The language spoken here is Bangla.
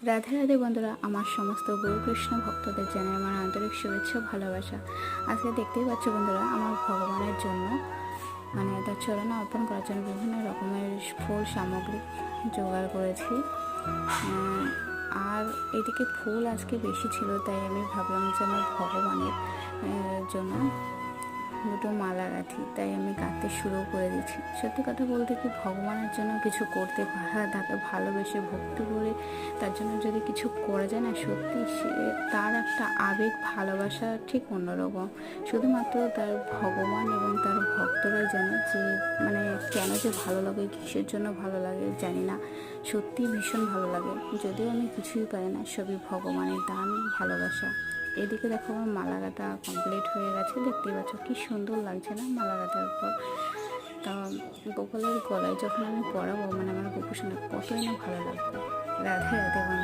রাধে রাধে বন্ধুরা, আমার সমস্ত গুরুকৃষ্ণ ভক্তদের জানাই আমার আন্তরিক শুভেচ্ছা ভালোবাসা। আজকে দেখতেই পাচ্ছ বন্ধুরা, আমার ভগবানের জন্য তার চরণ অর্পণ করার জন্য বিভিন্ন রকমের ফুল সামগ্রী জোগাড় করেছি। আর এদিকে ফুল আজকে বেশি ছিল, তাই আমি ভাবলাম যে আমার ভগবানের জন্য দুটো মালা গাঁথি, তাই আমি গাঁথতে শুরু করে দিচ্ছি। সত্যি কথা বলতে কি, ভগবানের জন্য কিছু করতে তাকে ভালোবেসে ভক্তি করে তার জন্য যদি কিছু করা যায় না, সত্যি সে তার একটা আবেগ ভালোবাসা ঠিক অন্যরকম। শুধুমাত্র তার ভগবান এবং তার ভক্তরাই জানে যে কেন যে ভালো লাগে, কিসের জন্য ভালো লাগে জানি না, সত্যি ভীষণ ভালো লাগে। যদিও আমি কিছুই পারি না, সবই ভগবানের দান, ভালোবাসা। এদিকে দেখো আমার মালা গাঁথা কমপ্লিট হয়ে গেছে, দেখতেই পাচ্ছ কি সুন্দর লাগছে না মালা গাঁথার পর। তা গোপালের গলায় যখন আমি পরাবো, আমার গোপুসোনা কতই না ভালো লাগবে। রাধে রাধে বন্ধু।